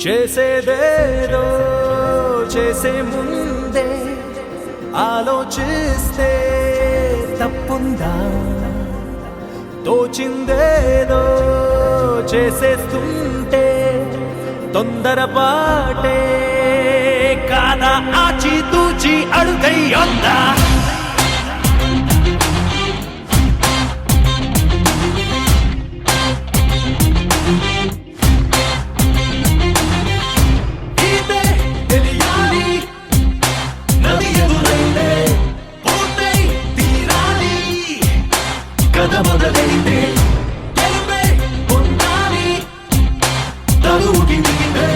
చేసేదేదో చేసే ముందే ఆలోచిస్తే తప్పుందా? తోచిందేదో చేసేస్తుంటే తొందరపాటే కాదా? ఆచితూచి అడుగయ్యొద్దా? మొదలైతే గెలుపే పొందాలి, తరువుకి దిగితే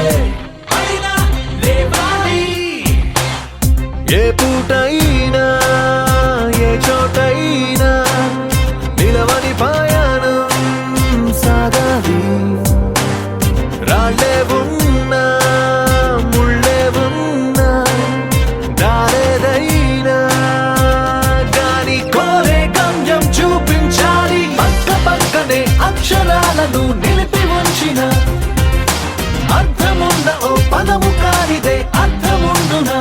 అయినా లేవాలి. ఏ పూటైనా ఏ చోటైనా నిలవని ప్రయాణం సాగాలి. రాళ్ళే ఉన్నా ముళ్ళే ఉన్నా దారేదైనా గాని కోరే గమ్యం చూపించాలి. పక్క పక్కనే అక్షరాలను నిలిపి ఉంచిన అర్థమున్న ఓ పదము కానిదే అర్థముండునా?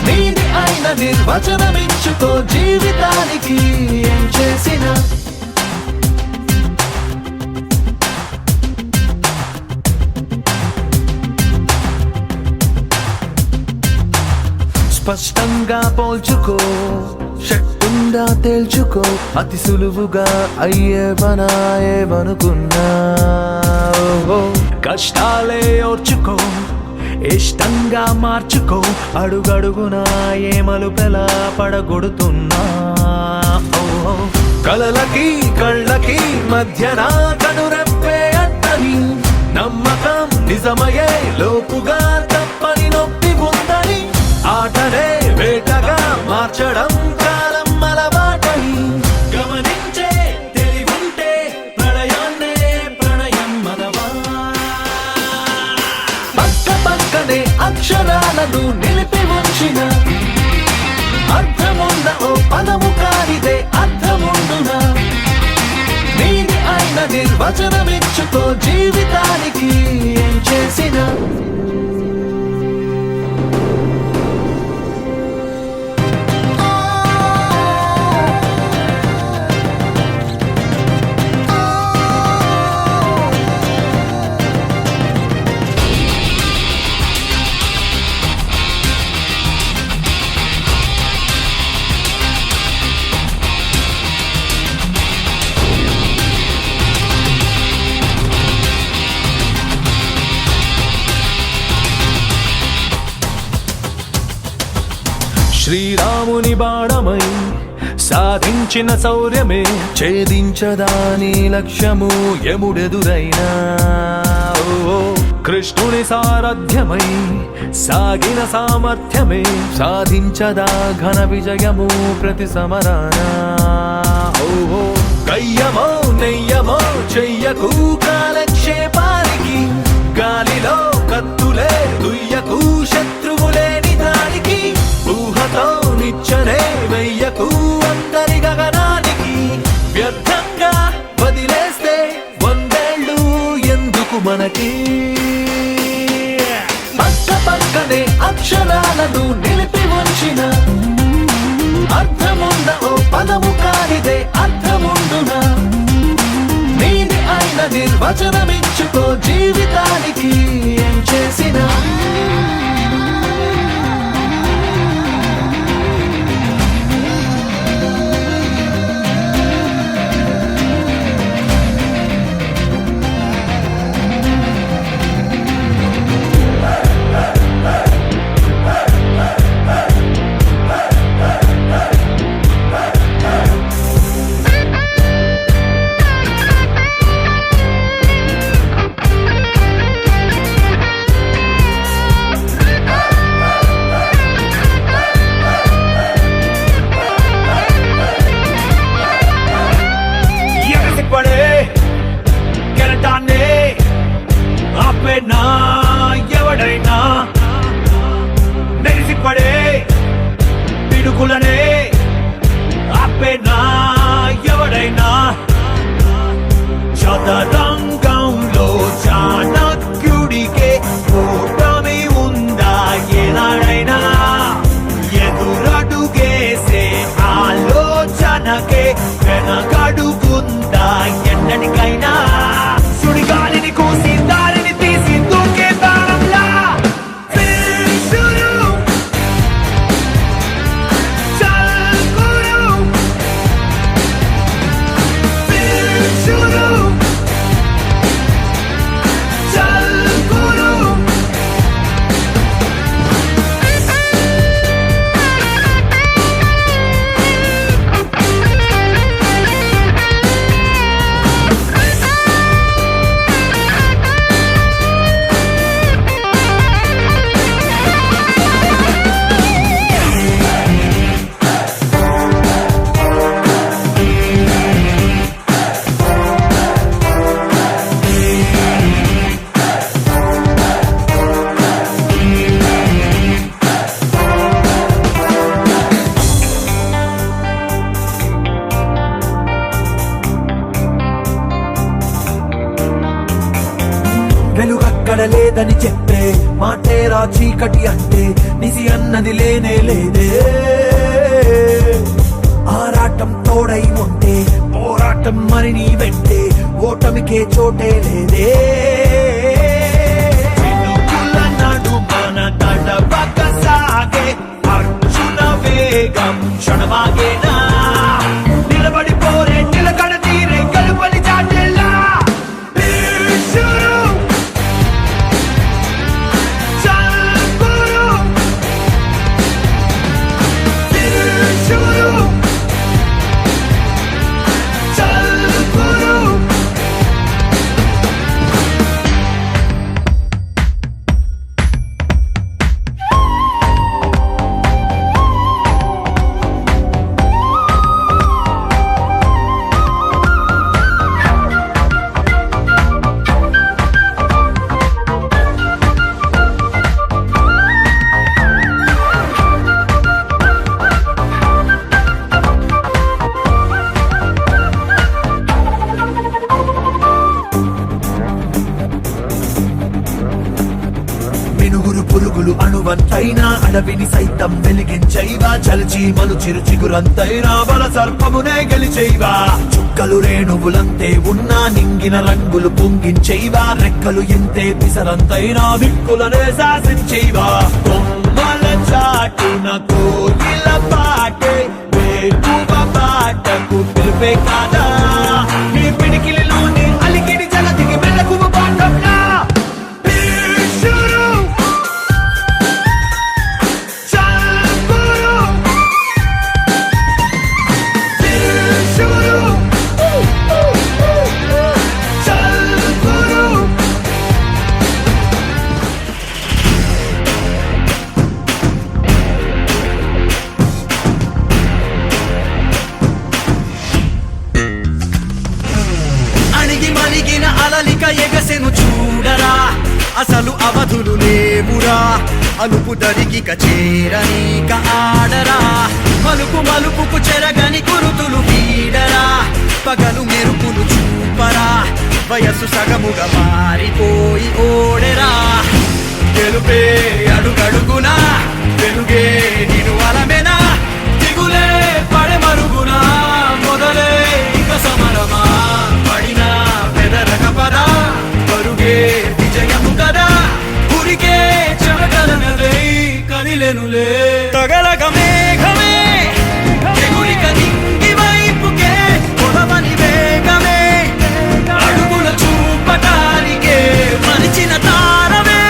నీది అయిన నిర్వచనమిచ్చుకో జీవితానికి ఏం చేసినా. స్పష్టంగా పోల్చుకో, శక్తుంగా తేల్చుకో, అతి సులువుగా అయ్యేవనాయేవనుకున్నా. కష్టాలే ఓర్చుకో, ఇష్టంగా మార్చుకో, అడుగడుగునా ఏ మలుపెలా పడగొడుతున్నా. కలలకి కళ్ళకి మధ్యన కనురెప్పే అట్టని నమ్మకం నిజమయ్యే లోపుగా తప్పని నొప్పి ఉందని ఆటనే వేటగా మార్చడం కాలం అలవాటై గమనించే తెలివుంటే ప్రళయాన్నే ప్రణయం మనవా. పక్క పక్కనే అక్షరాలను నిలిపి ఉంచిన అర్థమున్న ఓ పదము కానిదే అర్థముండునా? నీది అయిన నిర్వచనమిచ్చుకో జీవితానికి ఏం చేసినా. శ్రీరాముని బాణమై సాధించిన శౌర్యమే ఛేదించదాని లక్ష్యము యముడెదురైనా. కృష్ణుని సారథ్యమై సాగిన సామర్థ్యమే సాధించదా ఘన విజయము ప్రతి సమరాన. కయ్యమో నెయ్యమో చెయ్యకు కాలక్షేపానికి, గాలిలో కత్తులే దుయ్యకు శత్రువులేని దానికి, ఊహతో నిచ్చనే వెయ్యకు అందరి గగనానికి. వ్యర్థంగా వదిలేస్తే వందేళ్ళు ఎందుకు మనకి? పక్క పక్కనే అక్షరాలను నిలిపి ఉంచిన అర్థమున్న ఓ పదము కానిదే అర్థముండునా? నీది అయిన నిర్వచనమిచ్చుకో జీవితానికి ఏం చేసినా. ఇక్కడ లేదని చెప్పే మాటేరా చీకటి అంటే నిజి అన్నది లేనే లేదే ఆరాటం తోడై ఉంటే పోరాటం మరి నీ వెంటే ఓటమికే చోటే లేదే మన గడపక సాగే అర్జున వేగం క్షణమాగేనా నిలబడిపోరే నిలకడ తీరే కలుపని చాటెల్లా పురుగులు అణువంతైనా అడవిని సైతం వెలిగించైవా చలిచి మలు చిరు చిగురంతైనా బల సర్పమునే గెలిచైవా చుక్కలు రేణువులంతే ఉన్నా నింగిన రంగులు పొంగించైవా రెక్కలు ఎంతే పిసరంతైనా దిక్కులనే శాసించైవా కొమ్మల చాటున కోయిల పాటే వేకువ పాటకు పిలిపే కాదా నీ పిడికిలిలోని అలికిడి జలతికి మెలకువ పాఠంలా అలలిక ఎగసెను చూడరా అసలు అవధులు లేవురా అలుపు దరికిక చేరనీక ఆడరా మలుపు మలుపుకు చెరగని కురుతులు వీడరా పగలు మెరుపులు చూపరా వయస్సు సగముగా మారిపోయి ఓడెరా గెలుపే అడుగడుగునా వెలుగే నిను అలమెనా దిగులే పడెమరుగునా మొదలే ఇక సమరమా పడినా పెదరక పదా పరుగే విజయము కదా ఉరికే చెమటలనలే కదిలెనులే తగలగ మేఘమే ఎగురిక నింగి వైపుకే కొలవని వేగమే అడుగుల చూపటానికే మరిచిన తారమే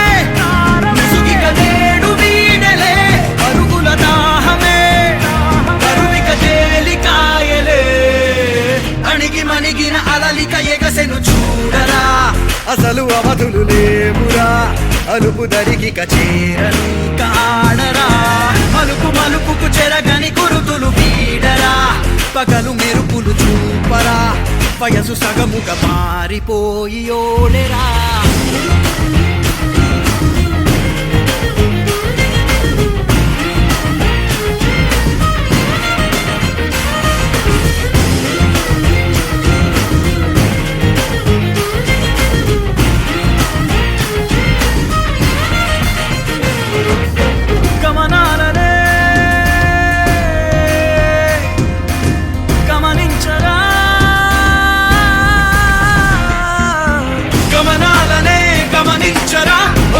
ముసుగిక నేడు వీడలే అరుగుల దాహమే కరువిక తేలికాయలే అణిగి మణిగిన అలలిక ఎగసెను చూడరా అసలు అవధులు లేవురా అలుపు దరికిక చేరనీక ఆడరా మలుపు మలుపుకు చెరగని కురుతులు వీడరా పగలు మెరుపులు చూపరా వయసు సగముగా మారిపోయి ఓడెరా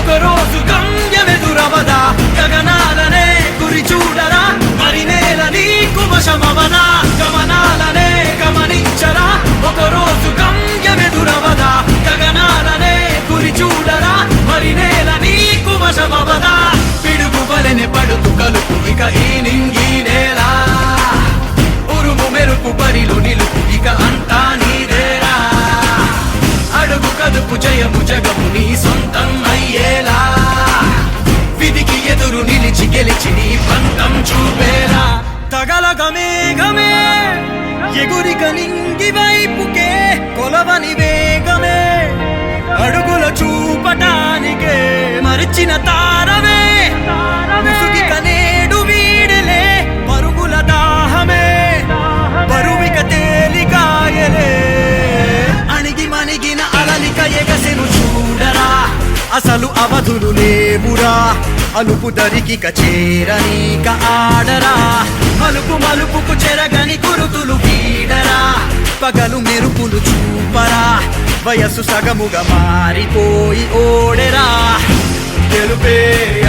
ఒకరోజు గమ్యమెదురవదా గగనాలనే గురి చూడరా మరి నేల నీకు వశమవనా గమనాలనే గమనించరా ఒకరోజు గమ్యమెదురవదా గగనాలనే గురి చూడరా మరి నేల నీకు వశమవదా పిడుగు వలెనే పడుతు కలుపు ఇక ఈ నింగి నేల ఉరుము మెరుపు పరిలు నిలుపు ఇక అంతా నీదేరా అడుగు కదుపు జయము జగము నీ సొంతం అయ్యేలా విధికి ఎదురు నిలిచి గెలిచి నీ పంతం చూపేలా తగలగ మేఘమే ఎగురిక నింగి వైపుకే కొలవని వేగమే అడుగుల చూపటానికే మరిచిన తారమే ముసుగిక నేడు వీడలే పరుగుల దాహమే బరువిక తేలికాయలే అణిగి మణిగిన అలలిక ఎగసెను చూడరా ఆశలు లేవురా అలుపు దరికిక చేరనీక ఆడరా మలుపు మలుపుకు చెరగని గురుతులు గీడరా పగలు మెరుపులు చూపరా వయస్సు సగముగా మారిపోయి ఓడెరా తెలుపే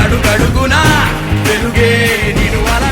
అడుగడుగునా వెలుగే నిను అలా